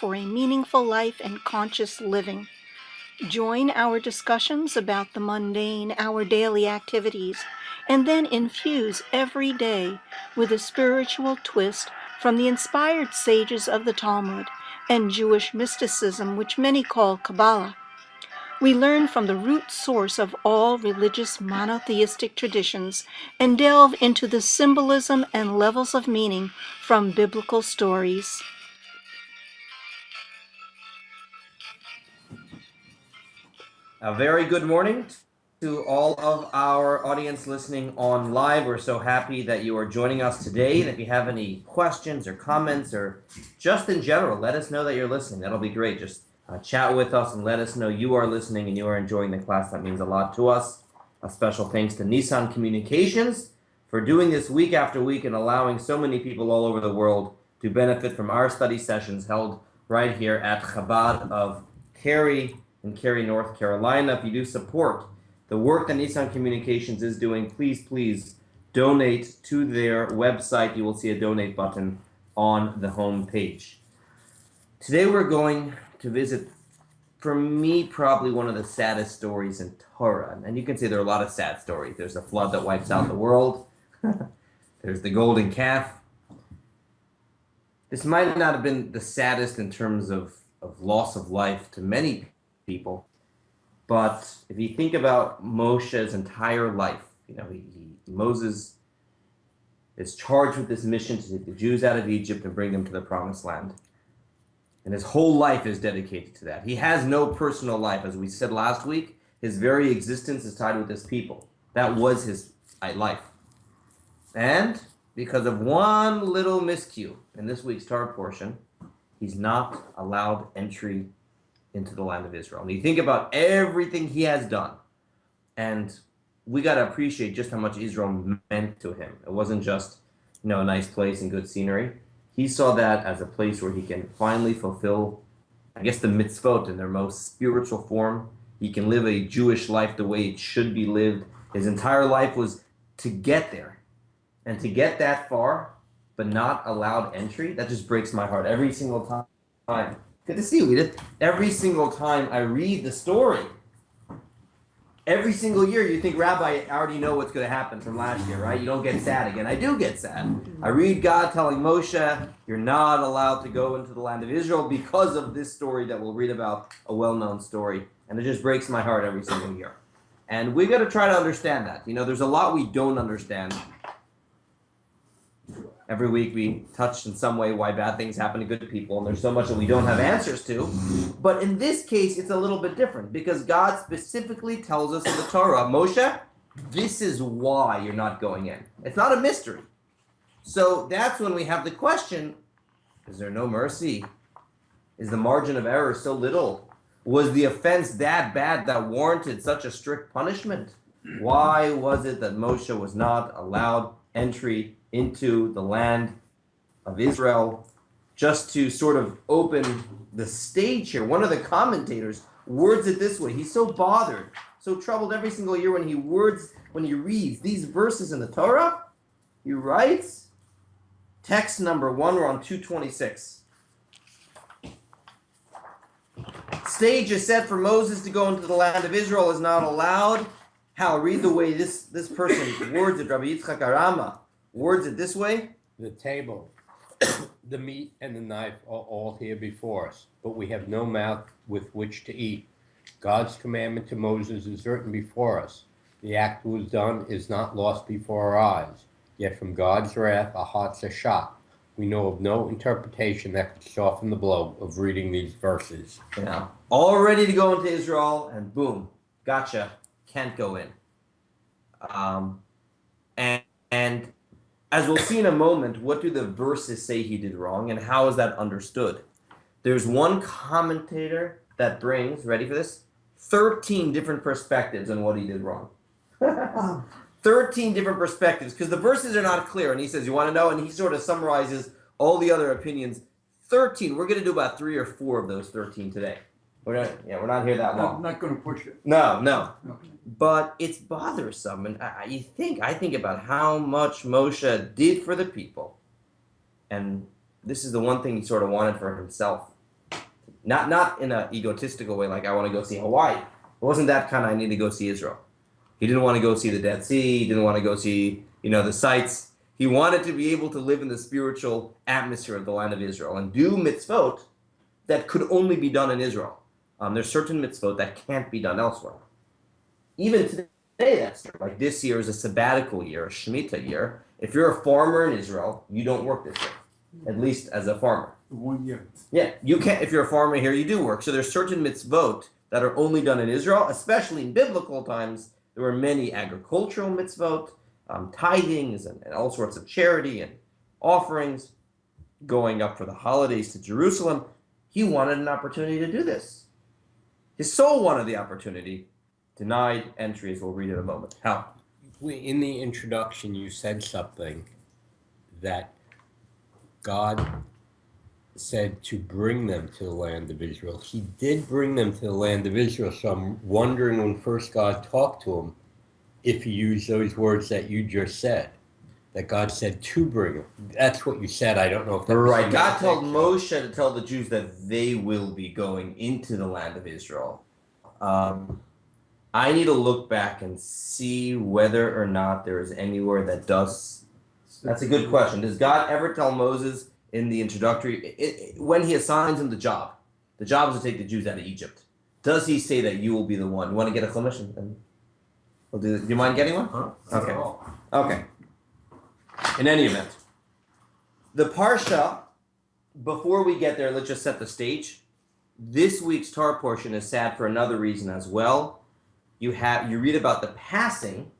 for a meaningful life and conscious living. Join our discussions about the mundane, our daily activities, and then infuse every day with a spiritual twist from the inspired sages of the Talmud and Jewish mysticism, which many call Kabbalah. We learn from the root source of all religious monotheistic traditions and delve into the symbolism and levels of meaning from biblical stories. A very good morning to all of our audience listening on live. We're so happy that you are joining us today. And if you have any questions or comments or just in general, let us know that you're listening. That'll be great. Just chat with us and let us know you are listening and you are enjoying the class. That means a lot to us. A special thanks to Nissan Communications for doing this week after week and allowing so many people all over the world to benefit from our study sessions held right here at Chabad of Cary in Cary, North Carolina. If you do support the work that Nissan Communications is doing, please donate to their website. You will see a donate button on the home page. Today we're going to visit, for me, probably one of the saddest stories in Torah. And you can say there are a lot of sad stories. There's the flood that wipes out the world. There's the golden calf. This might not have been the saddest in terms of loss of life to many people, but if you think about Moshe's entire life, Moses is charged with this mission to take the Jews out of Egypt and bring them to the Promised Land. And his whole life is dedicated to that. He has no personal life. As we said last week, his very existence is tied with his people. That was his life. And because of one little miscue in this week's Torah portion, he's not allowed entry into the land of Israel. And you think about everything he has done, and we got to appreciate just how much Israel meant to him. It wasn't just, a nice place and good scenery. He saw that as a place where he can finally fulfill, the mitzvot in their most spiritual form. He can live a Jewish life the way it should be lived. His entire life was to get there. And to get that far, but not allowed entry, that just breaks my heart every single time. Good to see you, Edith. Every single time I read the story, every single year you think, Rabbi, I already know what's going to happen from last year, right? You don't get sad again. I do get sad. I read God telling Moshe, you're not allowed to go into the land of Israel because of this story that we'll read about, a well-known story. And it just breaks my heart every single year. And we got to try to understand that. There's a lot we don't understand. Every week we touched in some way why bad things happen to good people, and there's so much that we don't have answers to. But in this case, it's a little bit different, because God specifically tells us in the Torah, Moshe, this is why you're not going in. It's not a mystery. So that's when we have the question, is there no mercy? Is the margin of error so little? Was the offense that bad that warranted such a strict punishment? Why was it that Moshe was not allowed entry into the land of Israel? Just to sort of open the stage here, one of the commentators words it this way. He's so bothered, so troubled every single year when he reads these verses in the Torah. He writes, text number 1, we're on 226. Stage is set for Moses to go into the land of Israel, is not allowed. How? Read the way this person words it, Rabbi Yitzchak Arama. Words it this way. The table, the meat, and the knife are all here before us, but we have no mouth with which to eat. God's commandment to Moses is written before us. The act was done is not lost before our eyes. Yet from God's wrath our hearts are shocked. We know of no interpretation that could soften the blow of reading these verses. All ready to go into Israel, and boom, gotcha, can't go in. And as we'll see in a moment, what do the verses say he did wrong, and how is that understood? There's one commentator that brings, ready for this, 13 different perspectives on what he did wrong. 13 different perspectives, because the verses are not clear, and he says, you want to know? And he sort of summarizes all the other opinions. 13, we're going to do about 3 or 4 of those 13 today. We're not here that long. I'm not going to push it. No. But it's bothersome, and I think about how much Moshe did for the people, and this is the one thing he sort of wanted for himself. Not in an egotistical way, like I want to go see Hawaii. It wasn't that kind of I need to go see Israel. He didn't want to go see the Dead Sea. He didn't want to go see, the sights. He wanted to be able to live in the spiritual atmosphere of the land of Israel and do mitzvot that could only be done in Israel. There's certain mitzvot that can't be done elsewhere. Even today, that's true. Like this year is a sabbatical year, a Shemitah year. If you're a farmer in Israel, you don't work this year, at least as a farmer. 1 year. Yeah, you can't. If you're a farmer here, you do work. So there's certain mitzvot that are only done in Israel, especially in biblical times. There were many agricultural mitzvot, tithings, and all sorts of charity and offerings, going up for the holidays to Jerusalem. He wanted an opportunity to do this. His soul wanted the opportunity. Denied entry, as we'll read in a moment. How? In the introduction, you said something that God said to bring them to the land of Israel. He did bring them to the land of Israel, so I'm wondering when first God talked to him, if he used those words that you just said, that God said to bring them. That's what you said. I don't know if that was right. God told Moshe to tell the Jews that they will be going into the land of Israel. I need to look back and see whether or not there is anywhere that does. That's a good question. Does God ever tell Moses in the introductory, when he assigns him the job is to take the Jews out of Egypt, does he say that you will be the one? You want to get a commission? And we'll do you mind getting one? Huh? Okay. Okay. In any event, the Parsha, before we get there, let's just set the stage. This week's Torah portion is sad for another reason as well. You read about the passing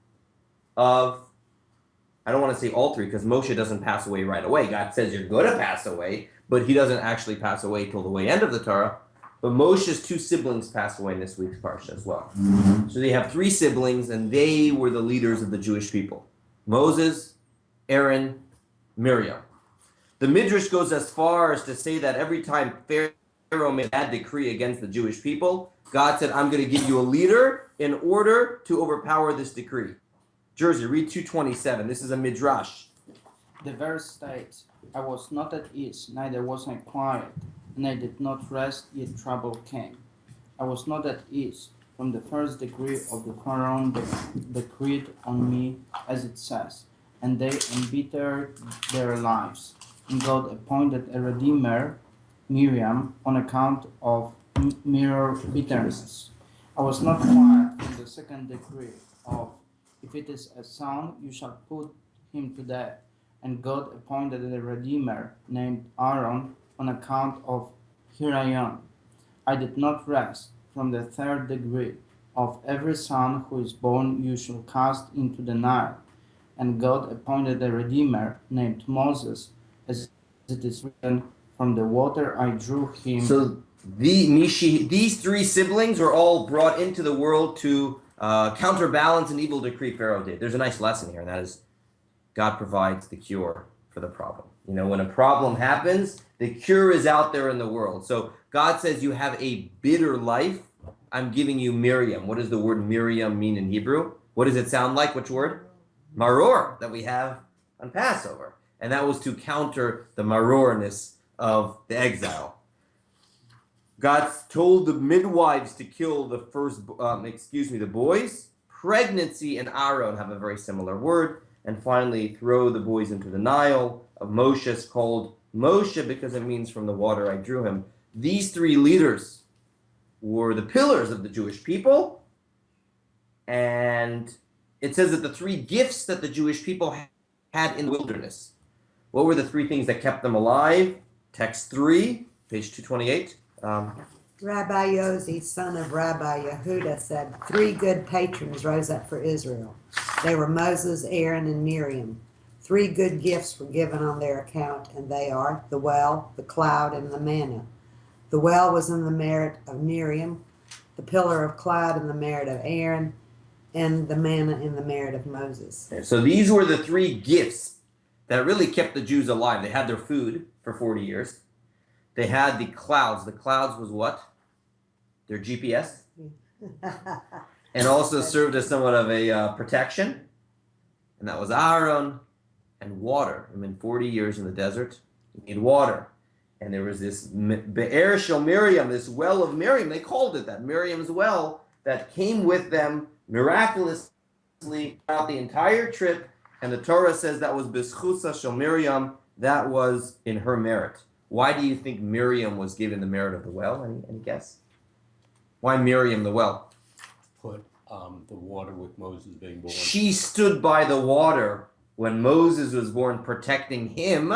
of, I don't want to say all three, because Moshe doesn't pass away right away. God says you're going to pass away, but he doesn't actually pass away till the way end of the Torah. But Moshe's two siblings pass away in this week's Parsha as well. So they have three siblings, and they were the leaders of the Jewish people. Moses, Aaron, Miriam. The Midrash goes as far as to say that every time Pharaoh made a bad decree against the Jewish people, God said, I'm going to give you a leader in order to overpower this decree. Jersey, read 227. This is a Midrash. The verse states, I was not at ease, neither was I quiet, and I did not rest, yet trouble came. I was not at ease from the first degree of the Pharaoh decreed on me, as it says, and they embittered their lives. And God appointed a redeemer, Miriam, on account of mirror bitterness. I was not quiet from the second decree of, if it is a son, you shall put him to death. And God appointed a redeemer named Aaron on account of Hirayon. I did not rest from the third degree of, every son who is born you shall cast into the Nile. And God appointed a redeemer named Moses, as it is written, from the water I drew him. So these three siblings were all brought into the world to counterbalance an evil decree Pharaoh did. There's a nice lesson here, and that is God provides the cure for the problem. When a problem happens, the cure is out there in the world. So God says you have a bitter life. I'm giving you Miriam. What does the word Miriam mean in Hebrew? What does it sound like? Which word? Maror, that we have on Passover. And that was to counter the marorness of the exile. God told the midwives to kill the the boys. Pregnancy and Aaron have a very similar word. And finally, throw the boys into the Nile. Of Moshe is called Moshe because it means from the water I drew him. These three leaders were the pillars of the Jewish people. And it says that the three gifts that the Jewish people had in the wilderness. What were the three things that kept them alive? Text 3, page 228. Rabbi Yosi, son of Rabbi Yehuda, said, 3 good patrons rose up for Israel. They were Moses, Aaron, and Miriam. 3 good gifts were given on their account, and they are the well, the cloud, and the manna. The well was in the merit of Miriam, the pillar of cloud in the merit of Aaron, and the manna in the merit of Moses. So these were the 3 gifts that really kept the Jews alive. They had their food for 40 years. They had the clouds. The clouds was what? Their GPS. And also served as somewhat of a protection. And that was Aaron. And water. 40 years in the desert, you need water. And there was this Be'er Shel Miriam, this well of Miriam, they called it that, Miriam's well, that came with them miraculously throughout the entire trip. And the Torah says that was B'schusa Shel Miriam, that was in her merit. Why do you think Miriam was given the merit of the well? Any guess? Why Miriam the well? Put the water with Moses being born. She stood by the water when Moses was born, protecting him,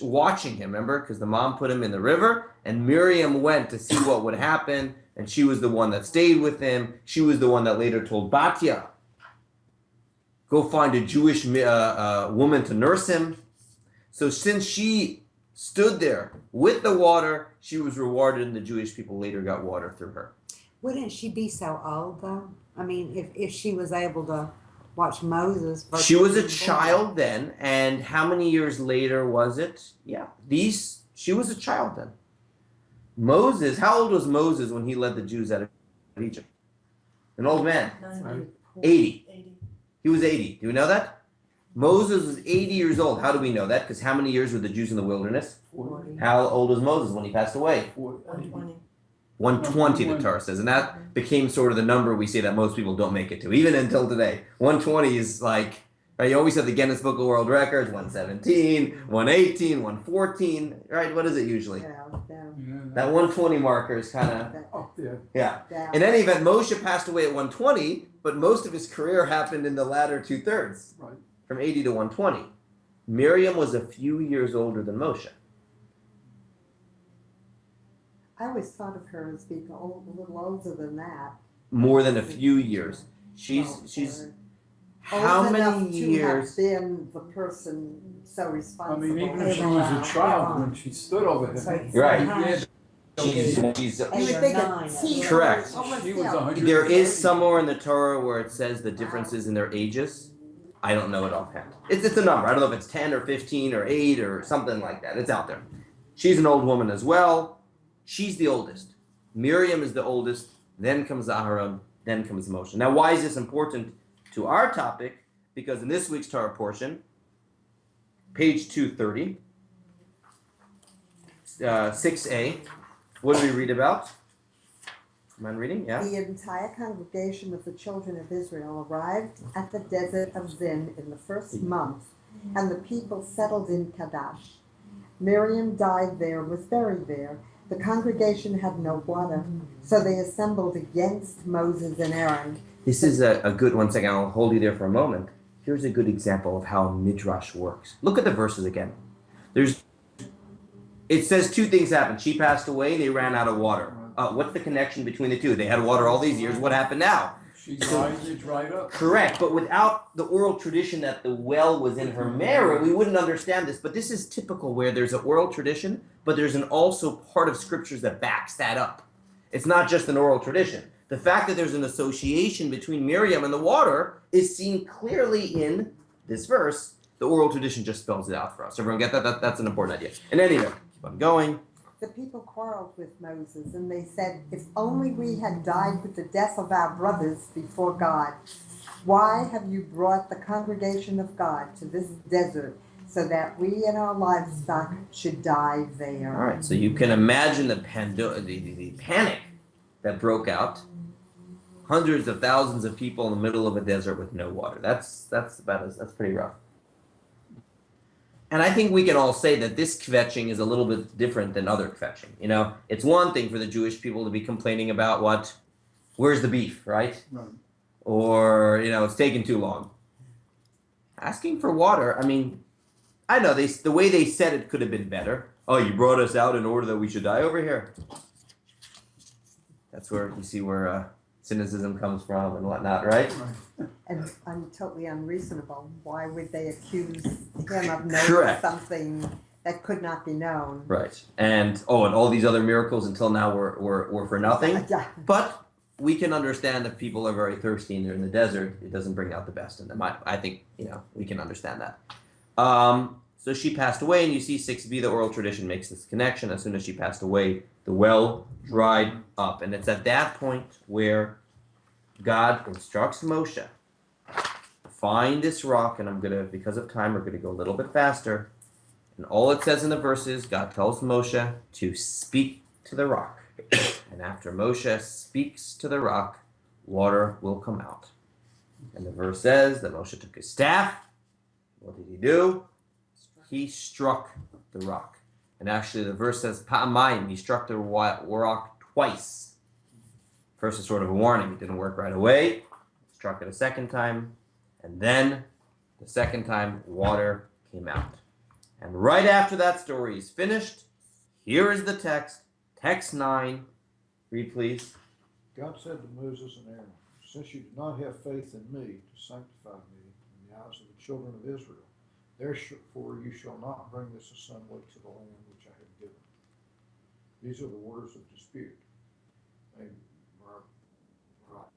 watching him, remember? Because the mom put him in the river, and Miriam went to see what would happen, and she was the one that stayed with him. She was the one that later told Batya, go find a Jewish woman to nurse him. So since she stood there with the water, she was rewarded, and the Jewish people later got water through her. Wouldn't she be so old though? I mean, if she was able to watch Moses. She was a child then, and how many years later was it? Yeah, she was a child then. Moses, how old was Moses when he led the Jews out of Egypt? An old man. 80. He was 80. Do we know that? Moses was 80 years old. How do we know that? Because how many years were the Jews in the wilderness? 40. How old was Moses when he passed away? 120. 120, the Torah says. And that became sort of the number we say that most people don't make it to, even until today. 120 is like, right, you always have the Guinness Book of World Records, 117, 118, 114, right? What is it usually? That 120 marker is kind of, Up there. yeah. In any event, Moshe passed away at 120, but most of his career happened in the latter two-thirds, Right. from 80 to 120. Miriam was a few years older than Moshe. I always thought of her as being a little older than that. More than a few years. She's how Old enough many to years? have been the person so I responsible. mean, even if she was a child when she stood over him. Right. She's You would think a teenager, Correct. almost, She was yeah. 100. There is somewhere in the Torah where it says the differences in their ages. I don't know it offhand. It's a number. I don't know if it's 10 or 15 or 8 or something like that. It's out there. She's an old woman as well. She's the oldest. Miriam is the oldest. Then comes Aharon. Then comes Moshe. Now, why is this important to our topic? Because in this week's Torah portion, page 230, 6a, what do we read about? Am I reading? Yeah. The entire congregation of the children of Israel arrived at the desert of Zin in the first month, and the people settled in Kadesh. Miriam died there and was buried there. The congregation had no water, so they assembled against Moses and Aaron. This is a good, one second, I'll hold you there for a moment. Here's a good example of how Midrash works. Look at the verses again. It says two things happened. She passed away, they ran out of water. What's the connection between the two? They had water all these years. What happened now? She died, it dried up. Correct, but without the oral tradition that the well was in her marrow, we wouldn't understand this. But this is typical where there's an oral tradition, but there's an also part of scriptures that backs that up. It's not just an oral tradition. The fact that there's an association between Miriam and the water is seen clearly in this verse. The oral tradition just spells it out for us. Everyone get that? That's an important idea. In any event, keep on going. The people quarreled with Moses, and they said, "If only we had died with the death of our brothers before God. Why have you brought the congregation of God to this desert so that we and our livestock should die there?" All right, so you can imagine the panic that broke out. Hundreds of thousands of people in the middle of a desert with no water. That's pretty rough. And I think we can all say that this kvetching is a little bit different than other kvetching. You know, it's one thing for the Jewish people to be complaining about where's the beef, right? Right. Or, it's taking too long. Asking for water, I mean, I know the way they said it could have been better. Oh, you brought us out in order that we should die over here. That's where you see where cynicism comes from and whatnot, right? And totally unreasonable. Why would they accuse him of knowing Correct. something that could not be known? Right. And all these other miracles until now were for nothing. Yeah. But we can understand if people are very thirsty and they're in the desert, it doesn't bring out the best in them. I think, we can understand that. So she passed away, and you see 6b, the oral tradition makes this connection. As soon as she passed away, the well dried up. And it's at that point where God instructs Moshe, find this rock, and because of time, we're going to go a little bit faster, And all it says in the verse is God tells Moshe to speak to the rock. And after Moshe speaks to the rock, water will come out. And the verse says that Moshe took his staff. What did he do? He struck the rock. And actually the verse says, Pa'amayim, he struck the rock twice. First is sort of a warning. It didn't work right away. Struck it a second time. And then the second time, water came out. And right after that story is finished, here is the text. Text 9. Read, please. God said to Moses and Aaron, since you did not have faith in me to sanctify me in the eyes of the children of Israel, therefore you shall not bring this assembly to the land which I have given. These are the words of dispute.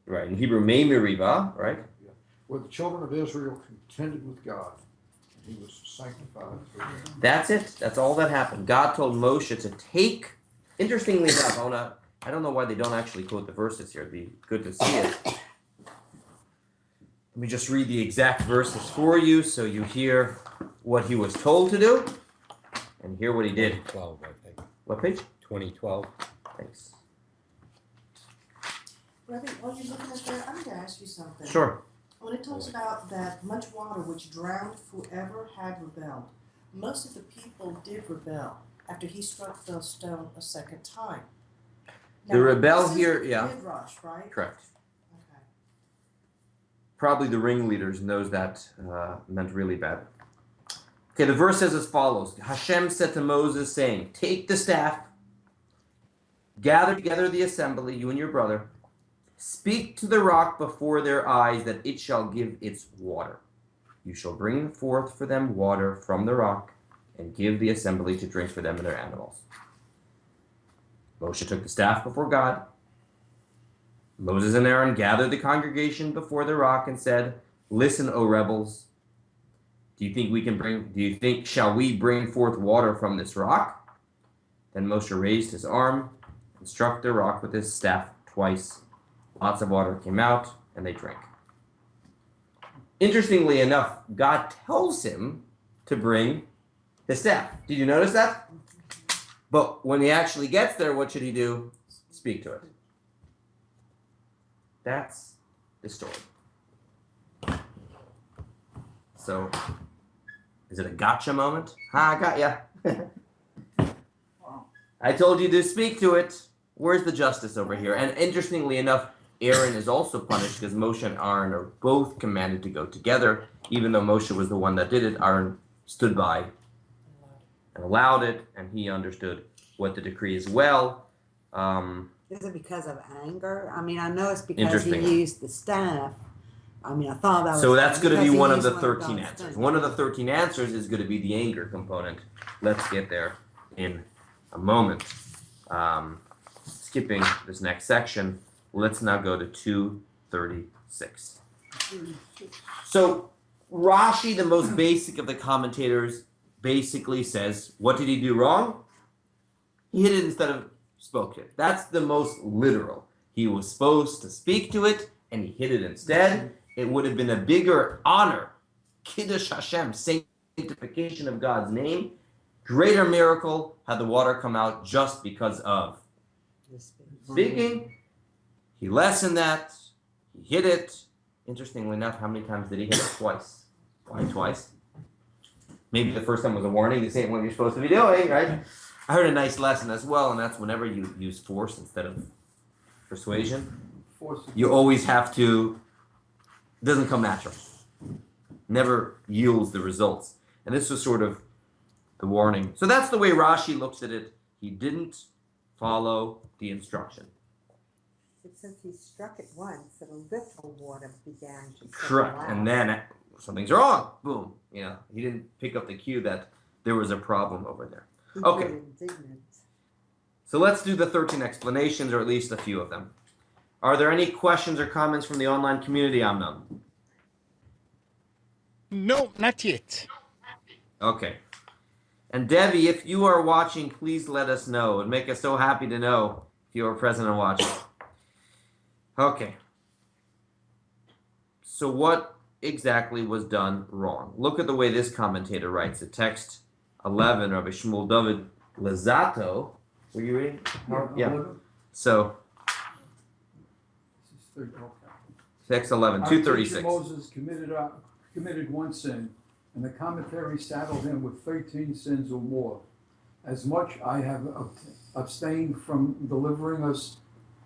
Right, in Hebrew, Mei Meriva, right? Yeah. Where the children of Israel contended with God, and he was sanctified for them. That's it. That's all that happened. God told Moshe to take, interestingly enough, I don't know why they don't actually quote the verses here. It'd be good to see it. Let me just read the exact verses for you so you hear what he was told to do and hear what he did. 2012, I think. What page? 2012. Thanks. Rabbi, while you're looking at that, I'm going to ask you something. Sure. When it talks about that much water which drowned whoever had rebelled, most of the people did rebel after he struck the stone a second time. The rebel this is here, yeah. Midrash, right? Correct. Okay. Probably the ringleaders knows that meant really bad. Okay, the verse says as follows. Hashem said to Moses, saying, take the staff, gather together the assembly, you and your brother, speak to the rock before their eyes that it shall give its water. You shall bring forth for them water from the rock and give the assembly to drink for them and their animals. Moshe took the staff before God. Moses and Aaron gathered the congregation before the rock and said, listen, O rebels, shall we bring forth water from this rock? Then Moshe raised his arm and struck the rock with his staff twice. Lots of water came out, and they drank. Interestingly enough, God tells him to bring his staff. Did you notice that? But when he actually gets there, what should he do? Speak to it. That's the story. So, is it a gotcha moment? Ha, I got ya. I told you to speak to it. Where's the justice over here? And interestingly enough, Aaron is also punished because Moshe and Aaron are both commanded to go together. Even though Moshe was the one that did it, Aaron stood by and allowed it, and he understood what the decree is well. Is it because of anger? I mean, I know it's because he Interesting. used the staff. I mean, I thought that was. So that's going to be because he one of used the 13 God's answers. things. One of the 13 answers is going to be the anger component. Let's get there in a moment. Skipping this next section, let's now go to 236. So Rashi, the most basic of the commentators, basically says, what did he do wrong? He hid it instead of spoke it. That's the most literal. He was supposed to speak to it, and he hid it instead. It would have been a bigger honor, Kiddush Hashem, sanctification of God's name, greater miracle had the water come out just because of speaking. He lessened that. He hid it. Interestingly enough, how many times did he hit it? Twice. Why twice? Maybe the first time was a warning. This ain't what you're supposed to be doing, right? I heard a nice lesson as well, and that's whenever you use force instead of persuasion, you always have to, it doesn't come natural. Never yields the results. And this was sort of the warning. So that's the way Rashi looks at it. He didn't follow the instruction. But since he struck it once, a little water began to trickle Correct. out. And then something's wrong. Boom. You know, he didn't pick up the cue that there was a problem over there. He Okay. grew indignant. So let's do the 13 explanations, or at least a few of them. Are there any questions or comments from the online community, Amnon? No, not yet. Okay. And Debbie, if you are watching, please let us know. It would make us so happy to know if you are present and watching. Okay. So what exactly was done wrong? Look at the way this commentator writes. The text 11, Rabbi Shmuel David Lazato. Were you reading? Yeah. 11. So This is 30, okay. text 11, Our teacher 236. Moses committed one sin, and the commentary saddled him with 13 sins or more. As much I have abstained from delivering us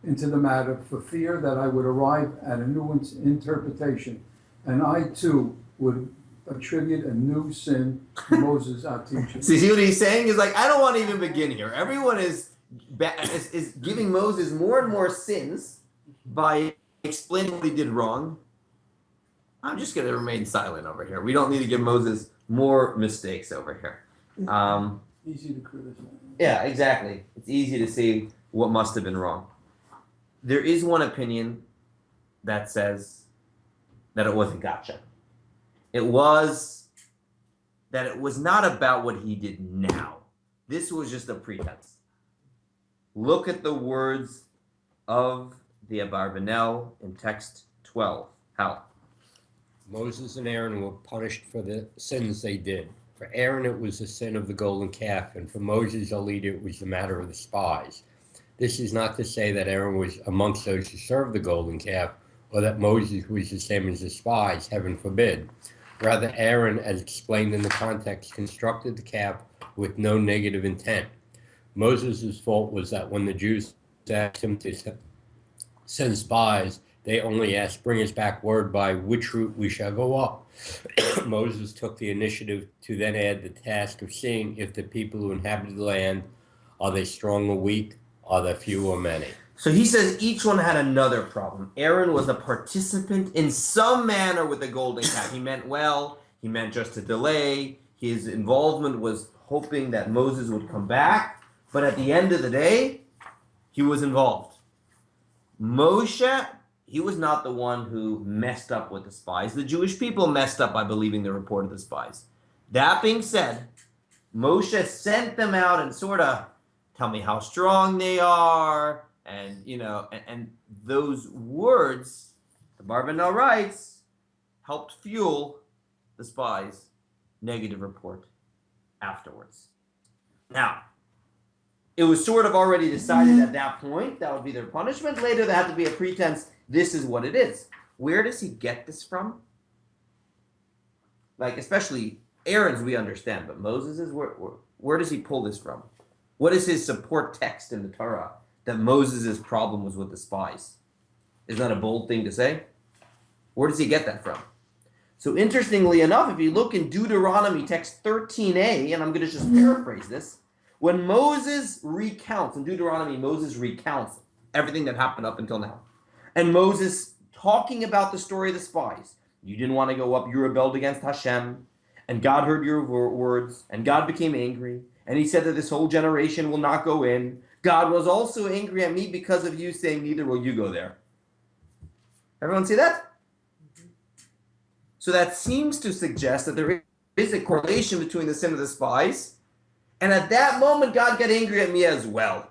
into the matter for fear that I would arrive at a new interpretation, and I too would attribute a new sin to Moses, our teacher. See what he's saying? He's like, I don't want to even begin here. Everyone is giving Moses more and more sins by explaining what he did wrong. I'm just going to remain silent over here. We don't need to give Moses more mistakes over here. Easy to criticize. Yeah, exactly. It's easy to see what must have been wrong. There is one opinion that says that it wasn't gotcha. It was that it was not about what he did now. This was just a pretense. Look at the words of the Abarbanel in text 12. How? Moses and Aaron were punished for the sins they did. For Aaron, it was the sin of the golden calf, and for Moses, our leader, it was the matter of the spies. This is not to say that Aaron was amongst those who served the golden calf, or that Moses was the same as the spies, heaven forbid. Rather, Aaron, as explained in the context, constructed the calf with no negative intent. Moses' fault was that when the Jews asked him to send spies, they only asked, bring us back word by which route we shall go up. Moses took the initiative to then add the task of seeing if the people who inhabited the land, are they strong or weak, are they few or many. So he says each one had another problem. Aaron was a participant in some manner with the golden calf. He meant well, he meant just to delay. His involvement was hoping that Moses would come back. But at the end of the day, he was involved. Moshe, he was not the one who messed up with the spies. The Jewish people messed up by believing the report of the spies. That being said, Moshe sent them out and sort of tell me how strong they are. And, and those words, the Barbanel writes, helped fuel the spies' negative report afterwards. Now, it was sort of already decided at that point that would be their punishment. Later, there had to be a pretense. This is what it is. Where does he get this from? Like, especially Aaron's, we understand, but Moses's, where does he pull this from? What is his support text in the Torah that Moses' problem was with the spies? Isn't that a bold thing to say? Where does he get that from? So interestingly enough, if you look in Deuteronomy text 13a, and I'm going to just paraphrase this, when Moses recounts, in Deuteronomy, Moses recounts everything that happened up until now. And Moses talking about the story of the spies. You didn't want to go up, you rebelled against Hashem, and God heard your words, and God became angry, and he said that this whole generation will not go in. God was also angry at me because of you, saying, neither will you go there. Everyone see that? So that seems to suggest that there is a correlation between the sin of the spies, and at that moment, God got angry at me as well.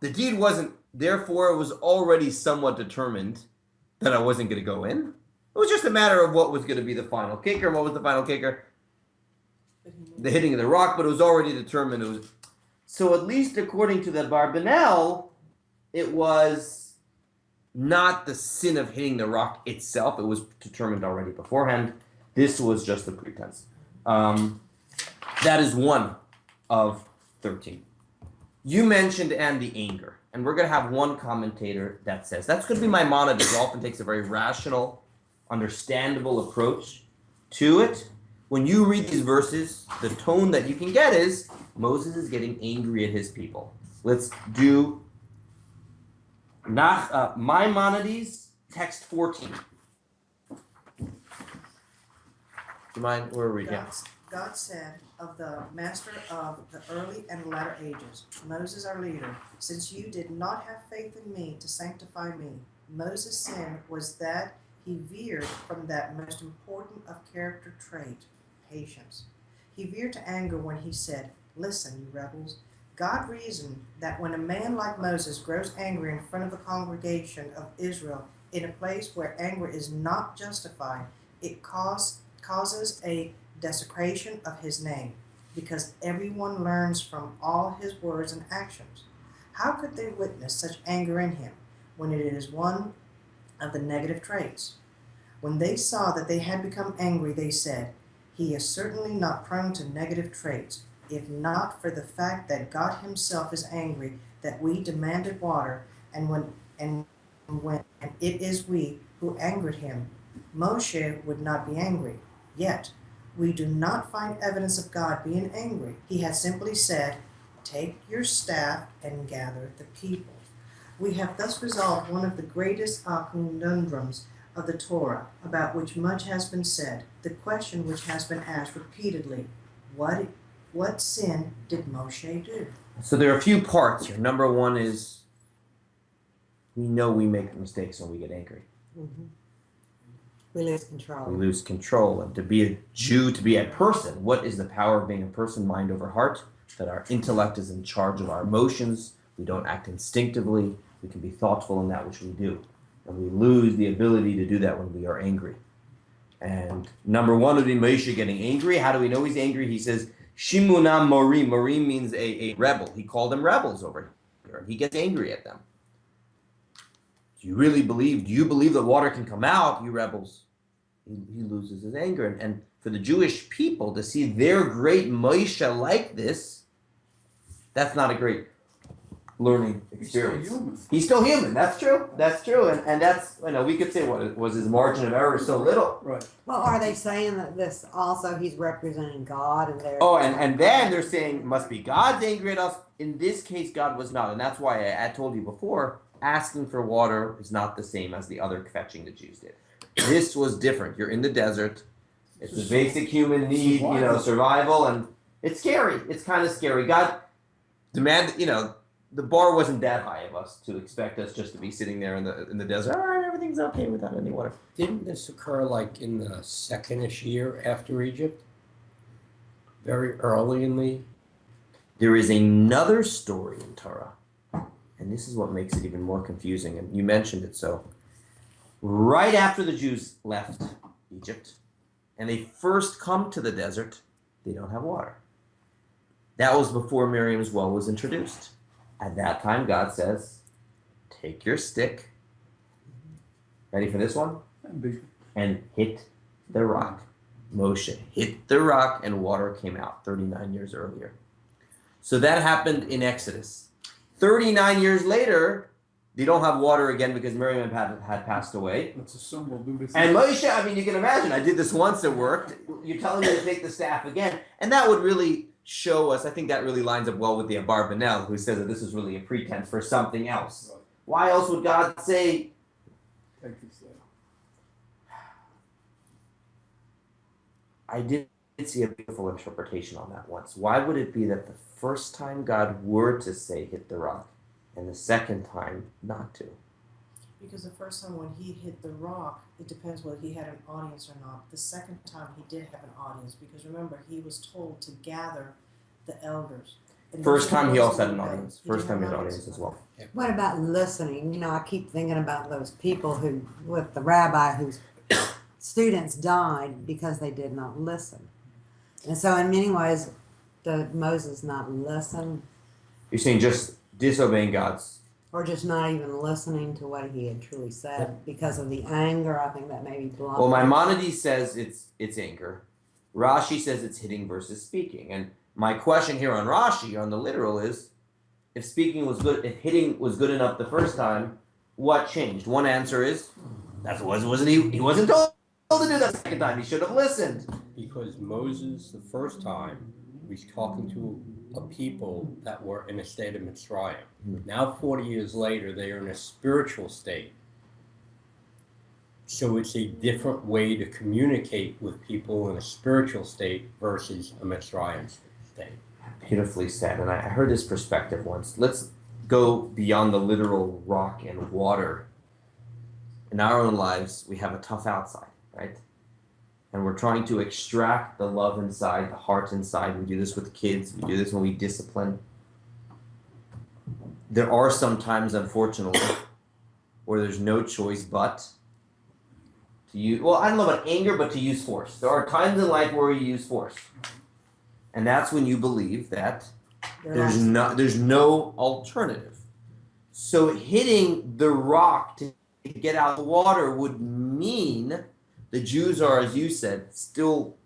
The deed wasn't, therefore, it was already somewhat determined that I wasn't going to go in. It was just a matter of what was going to be the final kicker. What was the final kicker? The hitting of the rock, but it was already determined. So at least according to the Barbanel, it was not the sin of hitting the rock itself. It was determined already beforehand. This was just a pretense. That is one of 13. You mentioned and the anger. And we're going to have one commentator that says, that's going to be Maimonides, who often takes a very rational, understandable approach to it. When you read these verses, the tone that you can get is Moses is getting angry at his people. Let's do Maimonides, text 14. Do you mind? Where are we? God said of the master of the early and latter ages, Moses our leader, since you did not have faith in me to sanctify me, Moses' sin was that he veered from that most important of character trait, patience. He veered to anger when he said, listen, you rebels. God reasoned that when a man like Moses grows angry in front of the congregation of Israel in a place where anger is not justified, it causes a desecration of his name. because everyone learns from all his words and actions. How could they witness such anger in him when it is one of the negative traits? When they saw that they had become angry, they said, "He is certainly not prone to negative traits, if not for the fact that God himself is angry that we demanded water, and when it is we who angered him. Moshe would not be angry. Yet, we do not find evidence of God being angry. He has simply said, 'Take your staff and gather the people.' We have thus resolved one of the greatest conundrums of the Torah, about which much has been said, the question which has been asked repeatedly, what sin did Moshe do?" So there are a few parts here. Number one is we know we make mistakes when we get angry. Mhm. We lose control. We lose control. And to be a Jew, to be a person, what is the power of being a person? Mind over heart. That our intellect is in charge of our emotions. We don't act instinctively. We can be thoughtful in that which we do. And we lose the ability to do that when we are angry. And number one would be Moshe getting angry. How do we know he's angry? He says, Shimunam Morim. Morim means a rebel. He called them rebels over here. And he gets angry at them. Do you believe that water can come out, you rebels? He loses his anger. And for the Jewish people to see their great Moshe like this, that's not a great learning experience. He's still human. That's true. That's true. And that's, we could say, what was his margin of error so little? Right. Well, are they saying that this also he's representing God and they're Oh, and then they're saying must be God's angry at us. In this case, God was not. And that's why I told you before, asking for water is not the same as the other fetching the Jews did. This was different. You're in the desert. It's a basic human need, survival, and it's scary. It's kind of scary. God demanded, the bar wasn't that high of us to expect us just to be sitting there in the desert. All right, everything's okay without any water. Didn't this occur like in the second-ish year after Egypt? Very early in the... There is another story in Torah, and this is what makes it even more confusing, and you mentioned it. So right after the Jews left Egypt, and they first come to the desert, they don't have water. That was before Miriam's well was introduced. At that time, God says, take your stick, ready for this one? And hit the rock. Moshe hit the rock and water came out 39 years earlier. So that happened in Exodus. 39 years later, they don't have water again because Miriam had passed away. Let's assume we'll do this. And Moshe, you can imagine, I did this once, it worked. You're telling me to take the staff again. And that would really show us, I think that really lines up well with the Abarbanel, who says that this is really a pretense for something else. Right. Why else would God say, Take this there. I did see a beautiful interpretation on that once. Why would it be that the first time God were to say hit the rock, and the second time not to? Because the first time when he hit the rock, it depends whether he had an audience or not. The second time he did have an audience, because remember, he was told to gather the elders. And First time he also had an did audience. he First did have time he had an an audience as well. What about listening? I keep thinking about those people who, with the rabbi whose students died because they did not listen. And so in many ways, did Moses not listen? You're saying just disobeying God's. Or just not even listening to what he had truly said because of the anger? I think that maybe blocked. Well, Maimonides says it's anger. Rashi says it's hitting versus speaking. And my question here on Rashi, on the literal, is if speaking was good, if hitting was good enough the first time, what changed? One answer is he wasn't told to do that the second time. He should have listened. Because Moses, the first time, was talking to a people that were in a state of Mitzrayim. Now, 40 years later, they are in a spiritual state. So it's a different way to communicate with people in a spiritual state versus a Mitzrayim state. Beautifully said. And I heard this perspective once. Let's go beyond the literal rock and water. In our own lives, we have a tough outside, right? And we're trying to extract the love inside, the heart inside. We do this with kids. We do this when we discipline. There are some times, unfortunately, where there's no choice but to use, well, I don't know about anger, but to use force. There are times in life where we use force. And that's when you believe that You're there's no alternative. So hitting the rock to get out the water would mean the Jews are, as you said, still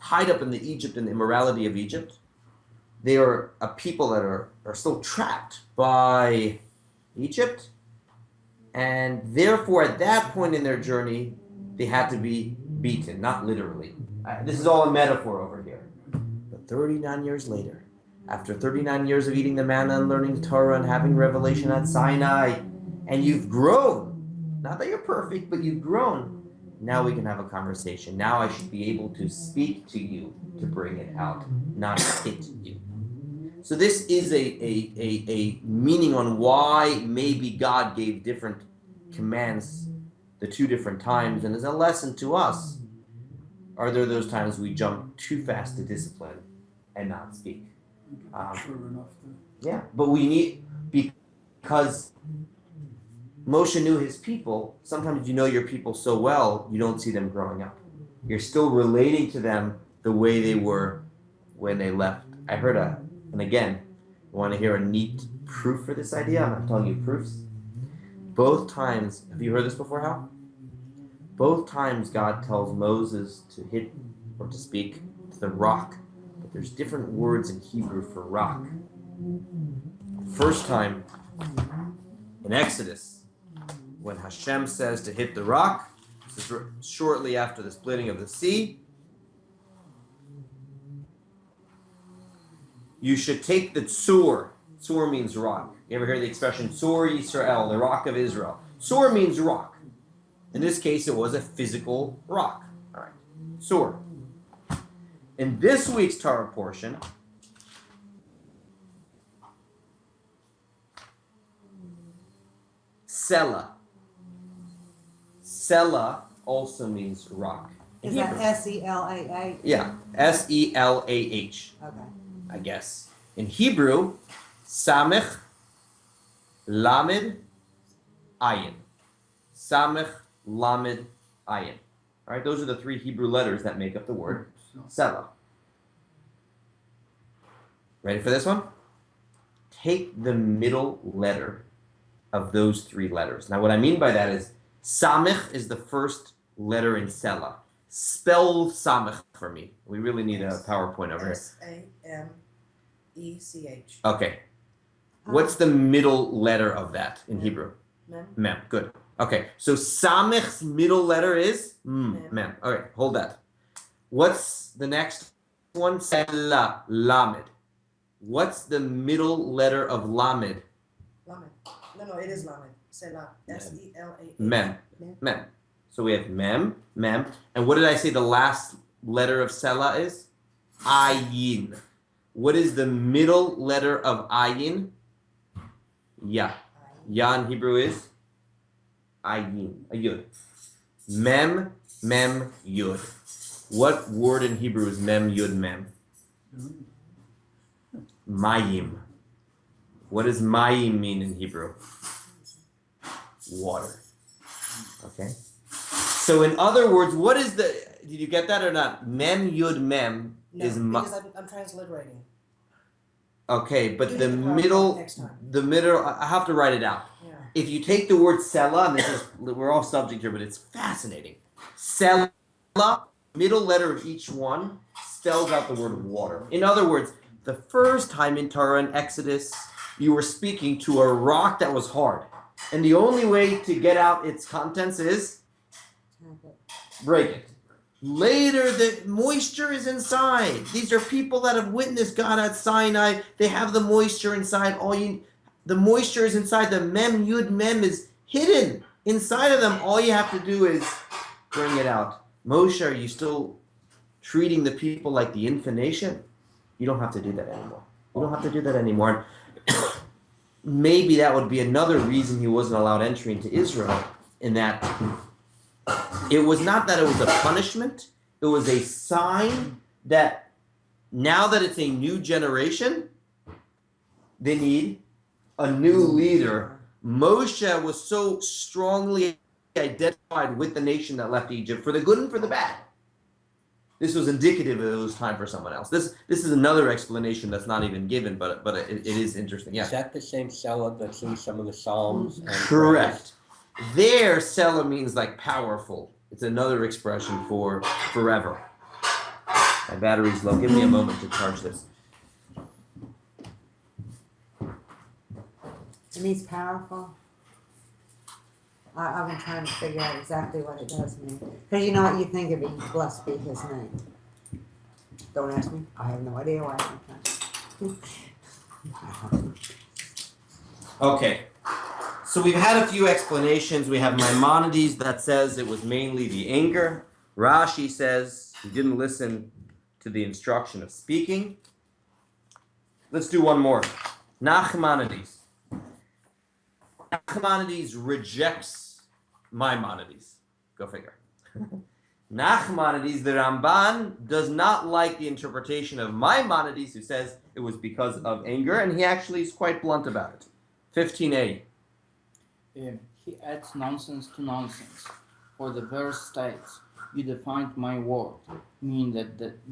tied up in the Egypt and the immorality of Egypt. They are a people that are still trapped by Egypt. And therefore, at that point in their journey, they had to be beaten, not literally. This is all a metaphor over here. But 39 years later, after 39 years of eating the manna and learning Torah and having revelation at Sinai, and you've grown, not that you're perfect, but you've grown, now we can have a conversation. Now I should be able to speak to you to bring it out, not hit you. So this is a meaning on why maybe God gave different commands the two different times, and as a lesson to us, are there those times we jump too fast to discipline and not speak? Sure enough. Yeah, but we need, because Moshe knew his people. Sometimes you know your people so well, you don't see them growing up. You're still relating to them the way they were when they left. I heard and again, you want to hear a neat proof for this idea? I'm not telling you proofs. Both times, have you heard this before, Hal? Both times God tells Moses to hit or to speak to the rock, but there's different words in Hebrew for rock. First time in Exodus, when Hashem says to hit the rock, this is shortly after the splitting of the sea, you should take the tzur. Tzur means rock. You ever hear the expression Tzur Yisrael, the rock of Israel? Tzur means rock. In this case, it was a physical rock. All right, Tzur. In this week's Torah portion, Selah. Selah also means rock. Is that S-E-L-A-H? Yeah, S-E-L-A-H. Okay. I guess. In Hebrew, Samech, Lamed, Ayin. Samech, Lamed, Ayin. All right, those are the three Hebrew letters that make up the word Selah. Ready for this one? Take the middle letter of those three letters. Now, what I mean by that is Samech is the first letter in Selah. Spell Samech for me. We really need a PowerPoint over here. S-A-M-E-C-H. Okay. What's the middle letter of that in Hebrew? Mem. Mem. Good. Okay. So Samech's middle letter is Mem. All right. Hold that. What's the next one? Selah. Lamed. What's the middle letter of Lamed? Lamed. No, it is Lamed. Selah. S-E-L-A-H. Mem. Mem. So we have Mem, Mem. And what did I say the last letter of Selah is? Ayin. What is the middle letter of Ayin? Ya. Ya in Hebrew is? Ayin. A Yud. Mem, Mem, Yud. What word in Hebrew is Mem, Yud, Mem? Mayim. What does Mayim mean in Hebrew? Water. Okay. So in other words, what is the, did you get that or not? Mem, Yud, Mem is because I'm transliterating. Okay, but You the need to clarify middle, next time. I have to write it out. Yeah. If you take the word Selah, and this is, we're all subject here, but it's fascinating. Selah, middle letter of each one, spells out the word water. In other words, the first time in Torah and Exodus, you were speaking to a rock that was hard. And the only way to get out its contents is break it. Later, the moisture is inside. These are people that have witnessed God at Sinai. They have the moisture inside. The moisture is inside. The Mem, Yud, Mem is hidden inside of them. All you have to do is bring it out. Moshe, are you still treating the people like the infant nation? You don't have to do that anymore. You don't have to do that anymore. Maybe that would be another reason he wasn't allowed entry into Israel, in that it was not that it was a punishment, it was a sign that now that it's a new generation, they need a new leader. Moshe was so strongly identified with the nation that left Egypt, for the good and for the bad. This was indicative that it was time for someone else. This is another explanation that's not even given, but it is interesting. Yeah. Is that the same Selah that's in some of the Psalms? And Correct. There, Selah means like powerful. It's another expression for forever. My battery's low. Give me a moment to charge this. And he's powerful. I've been trying to figure out exactly what it does mean. Because you know what you think of it, blessed be his name. Don't ask me. I have no idea why I'm trying. Okay. So we've had a few explanations. We have Maimonides that says it was mainly the anger. Rashi says he didn't listen to the instruction of speaking. Let's do one more. Nachmanides. Nachmanides rejects Maimonides. Go figure. Nachmanides, the Ramban, does not like the interpretation of Maimonides, who says it was because of anger, and he actually is quite blunt about it. 15a. He adds nonsense to nonsense. For the verse states, "You defined my word," meaning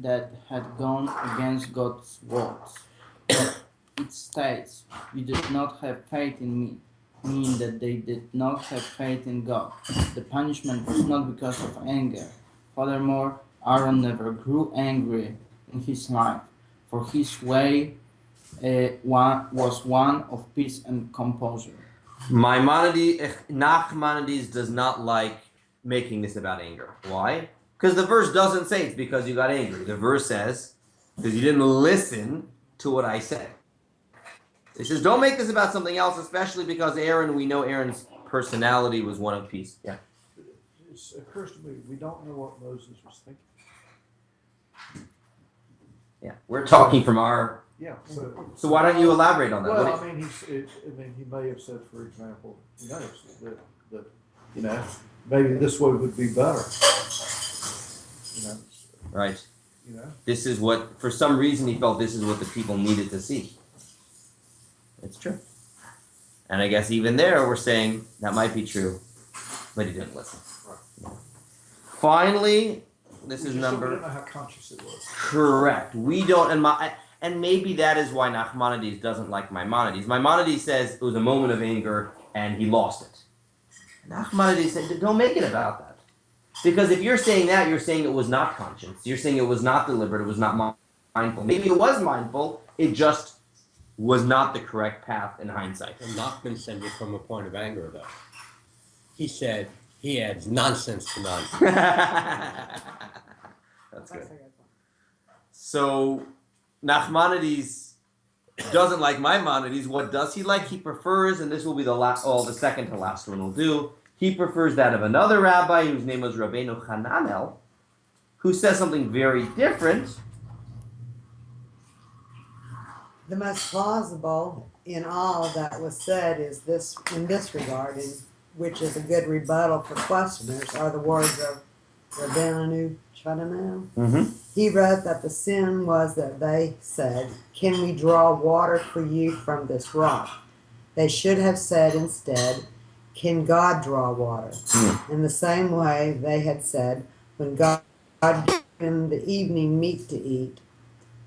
that had gone against God's words. It states, "You did not have faith in me," meaning that they did not have faith in God. The punishment was not because of anger. Furthermore, Aaron never grew angry in his life, for his way was one of peace and composure. Nachmanides does not like making this about anger. Why? Because the verse doesn't say it's because you got angry. The verse says, because you didn't listen to what I said. It says, don't make this about something else, especially because Aaron, we know Aaron's personality was one of peace. Yeah. It occurs to me, we don't know what Moses was thinking. Yeah. We're talking from our... Yeah. So why don't you elaborate on that? Well, I mean, he may have said, for example, that maybe this way would be better. Right. This is what, for some reason, he felt this is what the people needed to see. It's true. And I guess even there, we're saying that might be true, but he didn't listen. Right. Finally, this is We number... don't know how conscious it was. Correct. We don't... And maybe that is why Nachmanides doesn't like Maimonides. Maimonides says it was a moment of anger and he lost it. Nachmanides said, don't make it about that. Because if you're saying that, you're saying it was not conscious. You're saying it was not deliberate, it was not mindful. Maybe it was mindful, it just was not the correct path in hindsight. And Nachman said it from a point of anger, though. He said he adds nonsense to nonsense. That's good. So... Nachmanides doesn't like Maimonides. What does he like? He prefers, and this will be the second to last one we'll do. He prefers that of another rabbi whose name was Rabbeinu Hananel, who says something very different. The most plausible in all that was said is this, in this regard, which is a good rebuttal for questioners, are the words of Rabbeinu Hananel. Mm-hmm. He wrote that the sin was that they said, "Can we draw water for you from this rock?" They should have said instead, "Can God draw water?" In the same way they had said, when God gave them the evening meat to eat.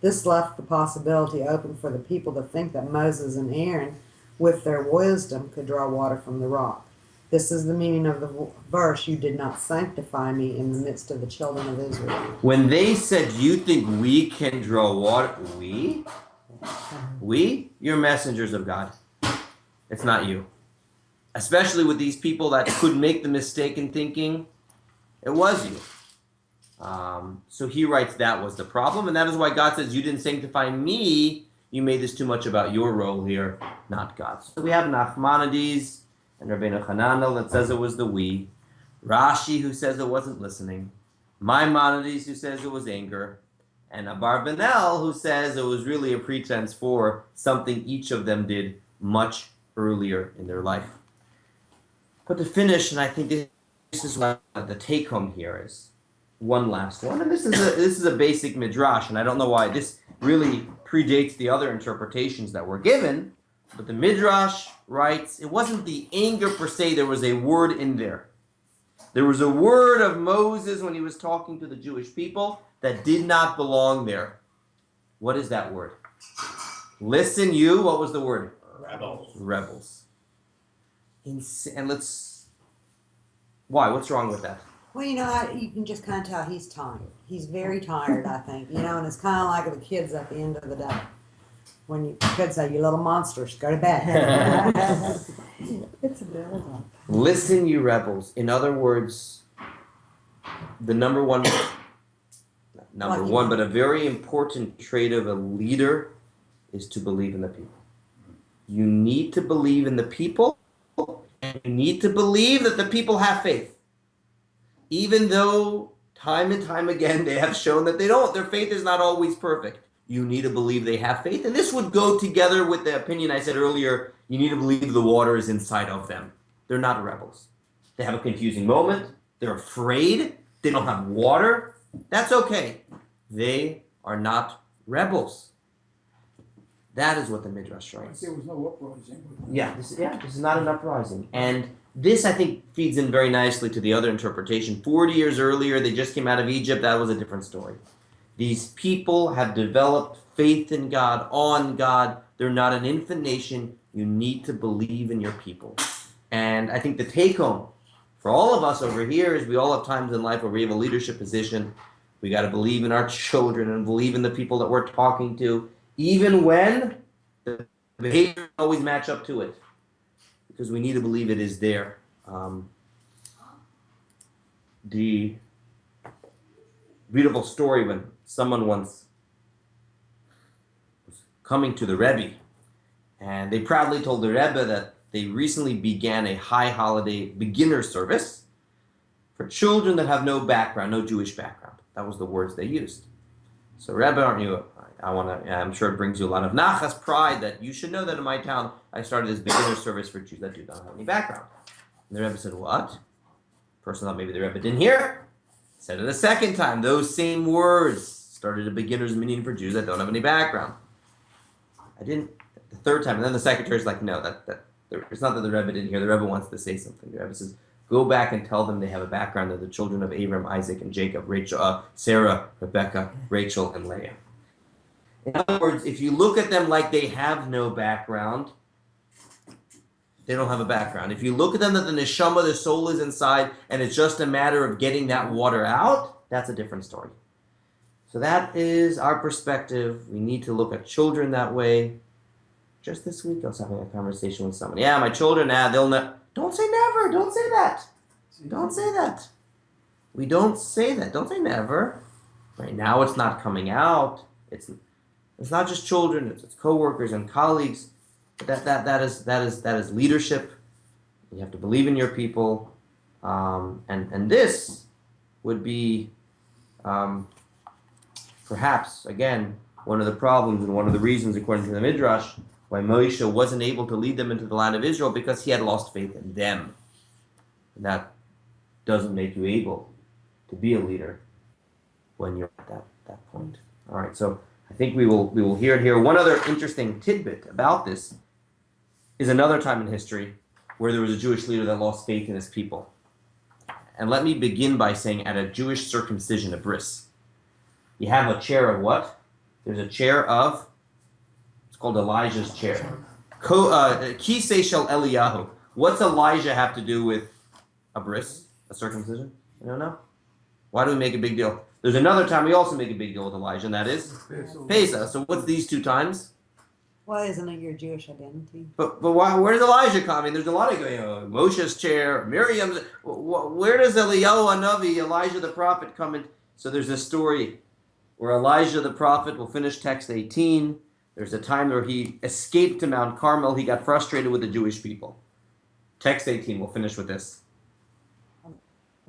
This left the possibility open for the people to think that Moses and Aaron, with their wisdom, could draw water from the rock. This is the meaning of the verse, "You did not sanctify me in the midst of the children of Israel." When they said, you think we can draw water? We? You're messengers of God. It's not you. Especially with these people that could make the mistake in thinking it was you. So he writes that was the problem, and that is why God says, you didn't sanctify me, you made this too much about your role here, not God's. So we have Nachmanides and Rabbeinu Hananel that says it was the we, Rashi who says it wasn't listening, Maimonides who says it was anger, and Abarbanel who says it was really a pretense for something each of them did much earlier in their life. But to finish, and I think this is what the take-home here is, one last one, and this is a basic midrash, and I don't know why this really predates the other interpretations that were given, but the midrash writes, it wasn't the anger per se, there was a word in there. There was a word of Moses when he was talking to the Jewish people that did not belong there. What is that word? Listen, you. What was the word? Rebels. Rebels. And let's. Why? What's wrong with that? Well, you can just kind of tell he's tired. He's very tired, I think. And it's kind of like the kids at the end of the day. When you could say, you little monsters, go to bed. It's a build-up. Listen, you rebels. In other words, the number one, but a very important trait of a leader is to believe in the people. You need to believe in the people, and you need to believe that the people have faith. Even though time and time again they have shown that they don't, their faith is not always perfect. You need to believe they have faith. And this would go together with the opinion I said earlier, you need to believe the water is inside of them. They're not rebels. They have a confusing moment. They're afraid. They don't have water. That's okay. They are not rebels. That is what the Midrash writes. There was no uprising. This is not an uprising. And this, I think, feeds in very nicely to the other interpretation. 40 years earlier, they just came out of Egypt. That was a different story. These people have developed faith in God, on God. They're not an infant nation. You need to believe in your people. And I think the take-home for all of us over here is we all have times in life where we have a leadership position. We got to believe in our children and believe in the people that we're talking to, even when the behavior doesn't always match up to it, because we need to believe it is there. The beautiful story when someone once was coming to the Rebbe, and they proudly told the Rebbe that they recently began a high holiday beginner service for children that have no background, no Jewish background. That was the words they used. So Rebbe, aren't you? I'm sure it brings you a lot of nachas, pride, that you should know that in my town I started this beginner service for Jews that do not have any background. And the Rebbe said, what? Person thought maybe the Rebbe didn't hear. Said it a second time. Those same words started a beginner's meeting for Jews that don't have any background. I didn't. The third time, and then the secretary's like, no, it's not that the Rebbe didn't hear. The Rebbe wants to say something. The Rebbe says, go back and tell them they have a background. They're the children of Abraham, Isaac, and Jacob, Sarah, Rebecca, Rachel, and Leah. In other words, if you look at them like they have no background, they don't have a background. If you look at them that the neshama, the soul is inside, and it's just a matter of getting that water out, that's a different story. So that is our perspective. We need to look at children that way. Just this week, I was having a conversation with someone. Yeah, my children, they'll know. Don't say never. Don't say that. Don't say that. We don't say that. Don't say never. Right now, it's not coming out. It's not just children. It's coworkers and colleagues. That is leadership. You have to believe in your people, and this would be perhaps again one of the problems and one of the reasons, according to the Midrash, why Moshe wasn't able to lead them into the land of Israel, because he had lost faith in them. And that doesn't make you able to be a leader when you're at that point. All right, so I think we will hear it here. One other interesting tidbit about this is another time in history where there was a Jewish leader that lost faith in his people. And let me begin by saying, at a Jewish circumcision, a bris, you have a chair of what? There's a chair of, it's called Elijah's chair. Kisei shel Eliyahu. What's Elijah have to do with a bris, a circumcision? You don't know? Why do we make a big deal? There's another time we also make a big deal with Elijah, and that is Pesach. So what's these two times? Well, isn't it your Jewish identity? But why, where does Elijah come? I mean, there's a lot of, Moshe's chair, Miriam's. Where does Eliyahu Hanavi, Elijah the prophet, come in? So there's a story where Elijah the prophet, will finish text 18. There's a time where he escaped to Mount Carmel. He got frustrated with the Jewish people. Text 18, we'll finish with this.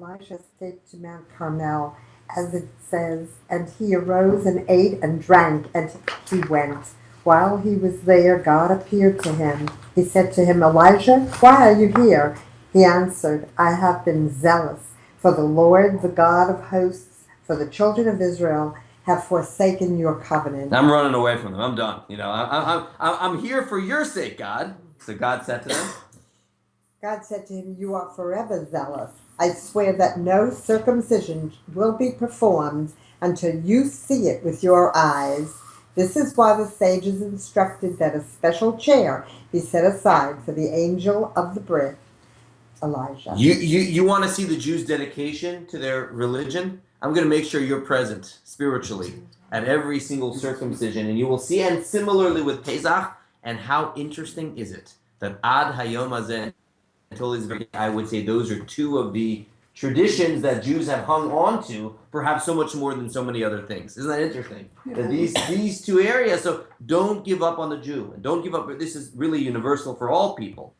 Elisha escaped to Mount Carmel, as it says, and he arose and ate and drank, and he went. While he was there, God appeared to him. He said to him, Elijah, why are you here? He answered, I have been zealous for the Lord, the God of hosts, for the children of Israel have forsaken your covenant. I'm running away from them. I'm done. I'm here for your sake, God. So God said to them, God said to him, "You are forever zealous. I swear that no circumcision will be performed until you see it with your eyes." This is why the sages instructed that a special chair be set aside for the angel of the breath, Elijah. You want to see the Jews' dedication to their religion? I'm going to make sure you're present spiritually at every single circumcision, and you will see. And similarly with Pesach, and how interesting is it that Ad Hayom Hazeh, until this very day, I would say those are two of the traditions that Jews have hung on to, perhaps so much more than so many other things. Isn't that interesting? That these two areas. So don't give up on the Jew, and don't give up. This is really universal for all people.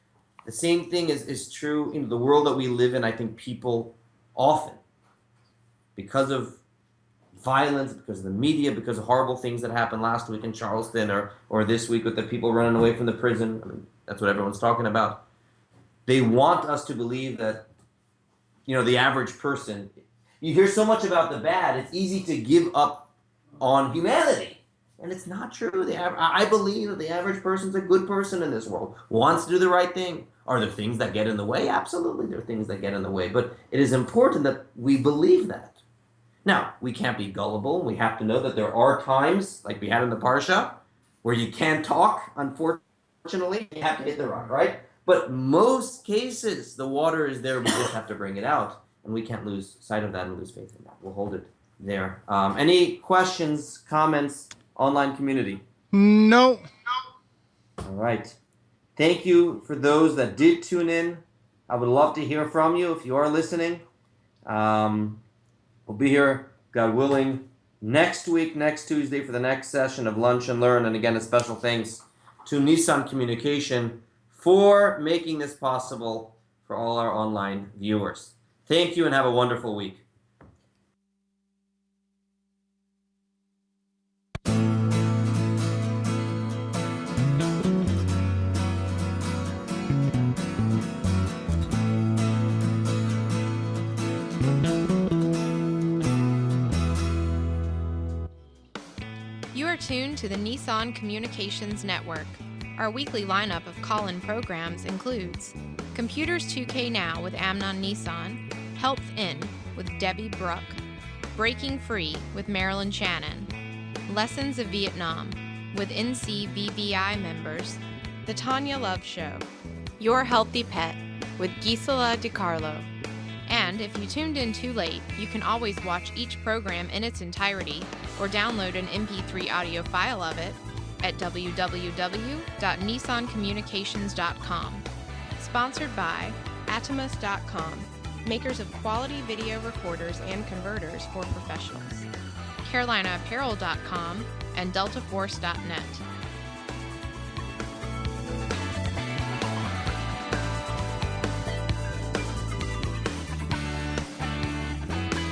The same thing is true in the world that we live in. I think people often, because of violence, because of the media, because of horrible things that happened last week in Charleston, or this week with the people running away from the prison. I mean, that's what everyone's talking about. They want us to believe that, the average person, you hear so much about the bad, it's easy to give up on humanity. And it's not true. I believe that the average person's a good person in this world, wants to do the right thing. Are there things that get in the way? Absolutely, there are things that get in the way. But it is important that we believe that. Now, we can't be gullible. We have to know that there are times, like we had in the Parsha, where you can't talk, unfortunately. You have to hit the rock, right? But most cases, the water is there. We just have to bring it out. And we can't lose sight of that and lose faith in that. We'll hold it there. Any questions, comments, online community? No. All right. Thank you for those that did tune in. I would love to hear from you if you are listening. We'll be here, God willing, next week, next Tuesday, for the next session of Lunch and Learn. And again, a special thanks to Nissan Communication for making this possible for all our online viewers. Thank you and have a wonderful week. You are tuned to the Nissan Communications Network. Our weekly lineup of call-in programs includes Computers 2K Now with Amnon Nissan, Health In with Debbie Bruck, Breaking Free with Marilyn Shannon, Lessons of Vietnam with NCBVI members, The Tanya Love Show, Your Healthy Pet with Gisela DiCarlo. And if you tuned in too late, you can always watch each program in its entirety or download an MP3 audio file of it at www.nissancommunications.com. Sponsored by Atomus.com, makers of quality video recorders and converters for professionals, CarolinaApparel.com, and DeltaForce.net.